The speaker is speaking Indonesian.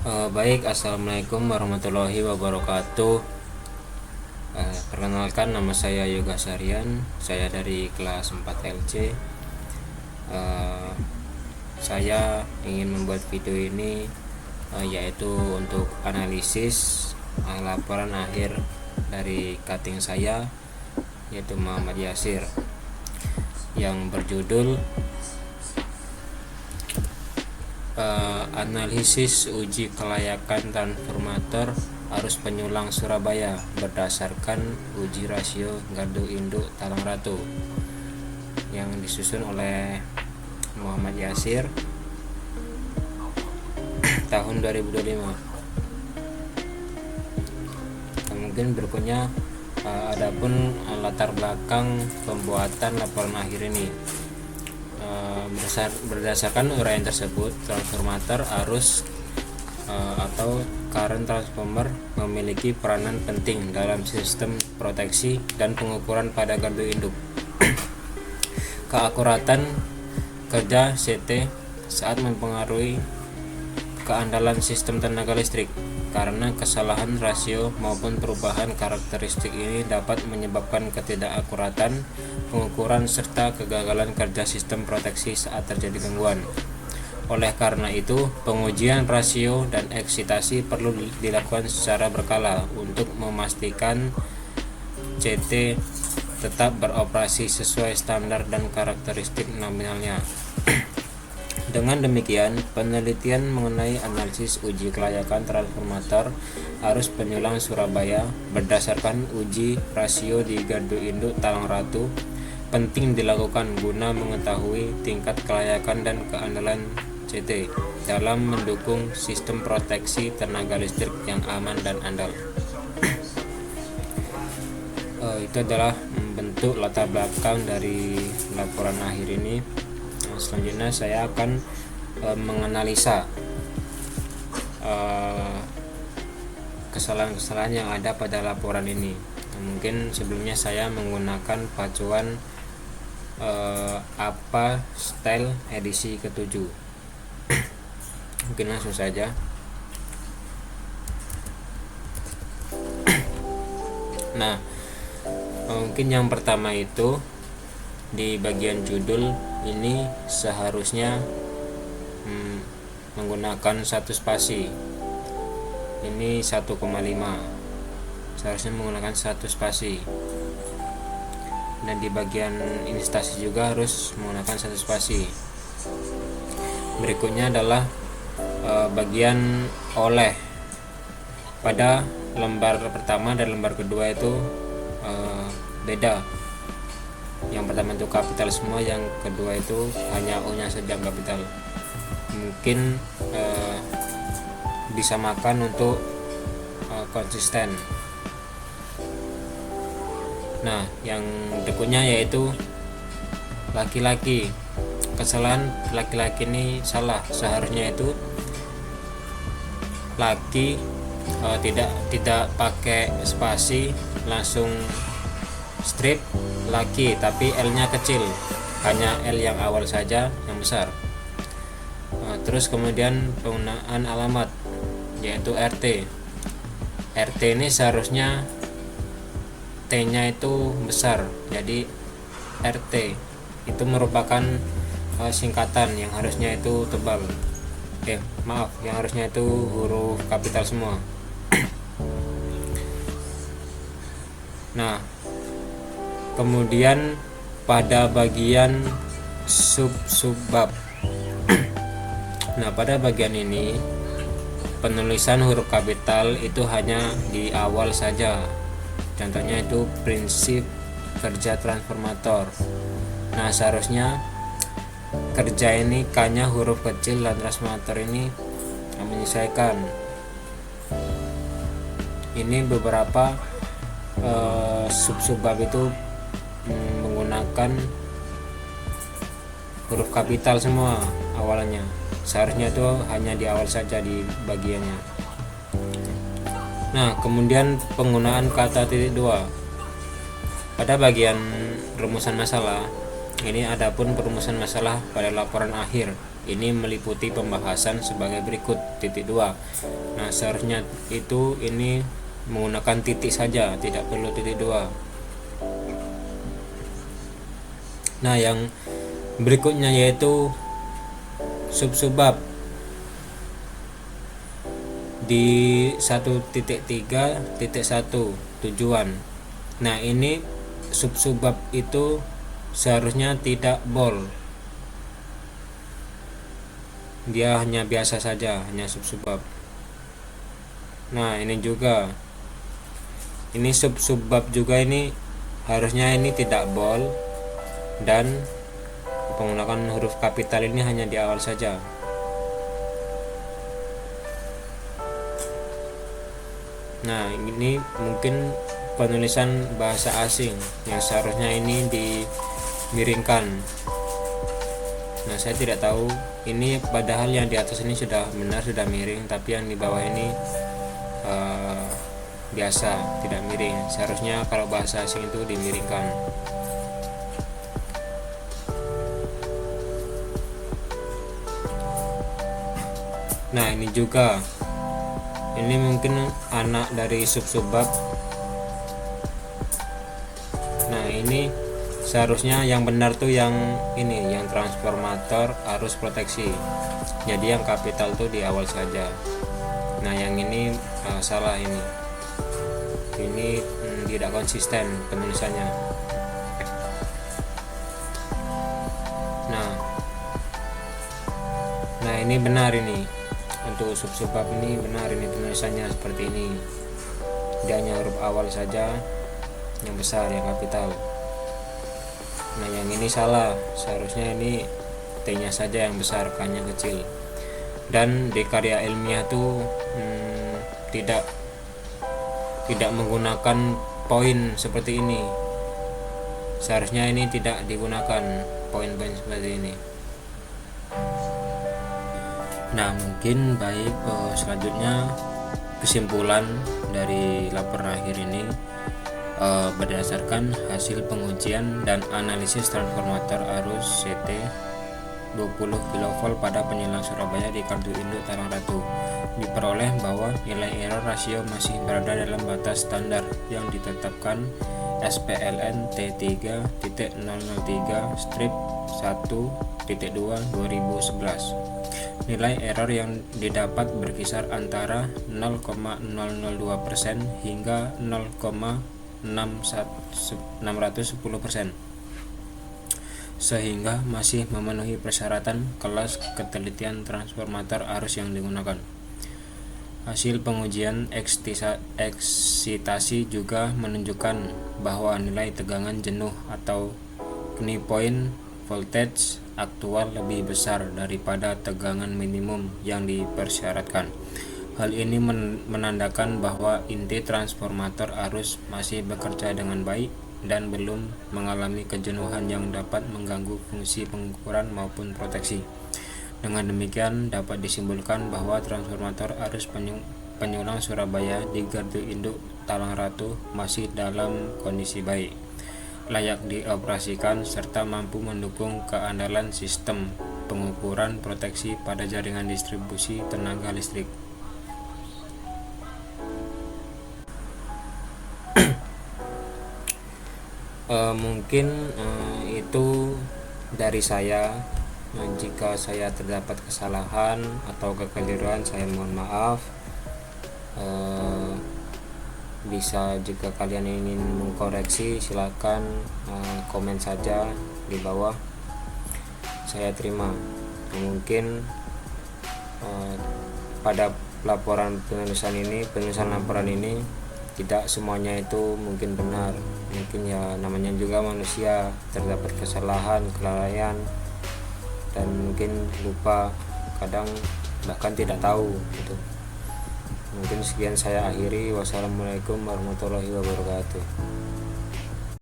Baik, assalamualaikum warahmatullahi wabarakatuh. Perkenalkan, nama saya Yoga Sarian. Saya dari kelas 4 LC. Saya ingin membuat video ini yaitu untuk analisis laporan akhir dari cutting saya, yaitu Muhammad Yasir, yang berjudul analisis uji kelayakan transformator arus penyulang Surabaya berdasarkan uji rasio gardu induk Talang Ratu, yang disusun oleh Muhammad Yasir tahun 2025. Mungkin berikutnya adapun latar belakang pembuatan laporan akhir ini. Berdasarkan uraian tersebut, transformator arus atau current transformer memiliki peranan penting dalam sistem proteksi dan pengukuran pada gardu induk. Keakuratan kerja CT saat mempengaruhi keandalan sistem tenaga listrik, karena kesalahan rasio maupun perubahan karakteristik ini dapat menyebabkan ketidakakuratan pengukuran serta kegagalan kerja sistem proteksi saat terjadi gangguan. Oleh karena itu, pengujian rasio dan eksitasi perlu dilakukan secara berkala untuk memastikan CT tetap beroperasi sesuai standar dan karakteristik nominalnya. Dengan demikian, penelitian mengenai analisis uji kelayakan transformator arus penyulang Surabaya berdasarkan uji rasio di gardu induk Talang Ratu penting dilakukan guna mengetahui tingkat kelayakan dan keandalan CT dalam mendukung sistem proteksi tenaga listrik yang aman dan andal. Itu adalah bentuk latar belakang dari laporan akhir ini. Selanjutnya saya akan menganalisa kesalahan-kesalahan yang ada pada laporan ini. Mungkin sebelumnya saya menggunakan pacuan APA style edisi ke-7. Mungkin langsung saja. Nah, mungkin yang pertama itu di bagian judul ini seharusnya menggunakan satu spasi. Ini 1,5. Seharusnya menggunakan satu spasi. Dan di bagian instansi juga harus menggunakan satu spasi. Berikutnya adalah bagian oleh. Pada lembar pertama dan lembar kedua itu beda. Yang pertama itu kapital semua, yang kedua itu hanya O-nya saja kapital. Mungkin disamakan untuk konsisten. Nah, yang berikutnya yaitu laki-laki. Kesalahan laki-laki ini salah. Seharusnya itu laki tidak pakai spasi, langsung strip laki, tapi L-nya kecil, hanya L yang awal saja yang besar. Terus kemudian penggunaan alamat yaitu RT. RT ini seharusnya T-nya itu besar, jadi RT itu merupakan singkatan yang harusnya itu tebal. Yang harusnya itu huruf kapital semua. Nah, kemudian pada bagian sub-bab. Nah, pada bagian ini penulisan huruf kapital itu hanya di awal saja. Contohnya itu prinsip kerja transformator. Nah, seharusnya kerja ini K-nya huruf kecil dan transformator ini menyesuaikan. Ini beberapa sub-bab itu menggunakan huruf kapital semua awalnya. Seharusnya itu hanya di awal saja di bagiannya. Nah, kemudian penggunaan kata titik dua. Pada bagian rumusan masalah Ini adapun perumusan masalah pada laporan akhir. Ini meliputi pembahasan sebagai berikut. Titik 2. Nah, seharusnya itu ini menggunakan titik saja, tidak perlu titik 2. Nah, yang berikutnya yaitu sub-subbab di 1.3.1 tujuan. Nah, ini sub-subbab itu seharusnya tidak bold, dia hanya biasa saja, hanya sub-subbab. Nah, ini juga, ini sub-subbab juga, ini harusnya ini tidak bold dan menggunakan huruf kapital ini hanya di awal saja. Nah, ini mungkin penulisan bahasa asing yang seharusnya ini dimiringkan. Nah, saya tidak tahu ini, padahal yang di atas ini sudah benar, sudah miring, tapi yang di bawah ini biasa, tidak miring. Seharusnya kalau bahasa asing itu dimiringkan. Nah, ini juga, ini mungkin anak dari sub-subbab. Nah, ini seharusnya yang benar tuh yang ini, yang transformator arus proteksi. Jadi yang kapital tuh di awal saja. Nah, yang ini salah ini. Ini tidak konsisten penulisannya. Nah, ini benar ini. Untuk sub-subbab ini benar, ini penulisannya seperti ini. Dia hanya huruf awal saja yang besar, yang kapital. Nah, yang ini salah, seharusnya ini T-nya saja yang besar, K-nya kecil. Dan di karya ilmiah tuh tidak menggunakan poin seperti ini. Seharusnya ini tidak digunakan poin-poin seperti ini. Nah, mungkin baik, selanjutnya kesimpulan dari laporan akhir ini, berdasarkan hasil pengujian dan analisis transformator arus CT 20 kV pada penyelang Surabaya di kartu induk Talang Ratu, diperoleh bahwa nilai error rasio masih berada dalam batas standar yang ditetapkan SPLN T3-003/1.2/2011. Nilai error yang didapat berkisar antara 0,002% hingga 0,610%, sehingga masih memenuhi persyaratan kelas ketelitian transformator arus yang digunakan. Hasil pengujian eksitasi juga menunjukkan bahwa nilai tegangan jenuh atau knee point voltage aktual lebih besar daripada tegangan minimum yang dipersyaratkan. Hal ini menandakan bahwa inti transformator arus masih bekerja dengan baik dan belum mengalami kejenuhan yang dapat mengganggu fungsi pengukuran maupun proteksi. Dengan demikian dapat disimpulkan bahwa transformator arus penyulang Surabaya di gardu induk Talang Ratu masih dalam kondisi baik, layak dioperasikan, serta mampu mendukung keandalan sistem pengukuran proteksi pada jaringan distribusi tenaga listrik. Mungkin itu dari saya. Jika saya terdapat kesalahan atau kekeliruan, saya mohon maaf. Bisa, jika kalian ingin mengkoreksi, silakan komen saja di bawah, saya terima. Mungkin pada penulisan laporan ini tidak semuanya itu mungkin benar, mungkin ya namanya juga manusia, terdapat kesalahan, kelalaian, dan mungkin lupa, kadang bahkan tidak tahu gitu. Mungkin sekian saya akhiri. Wassalamualaikum warahmatullahi wabarakatuh.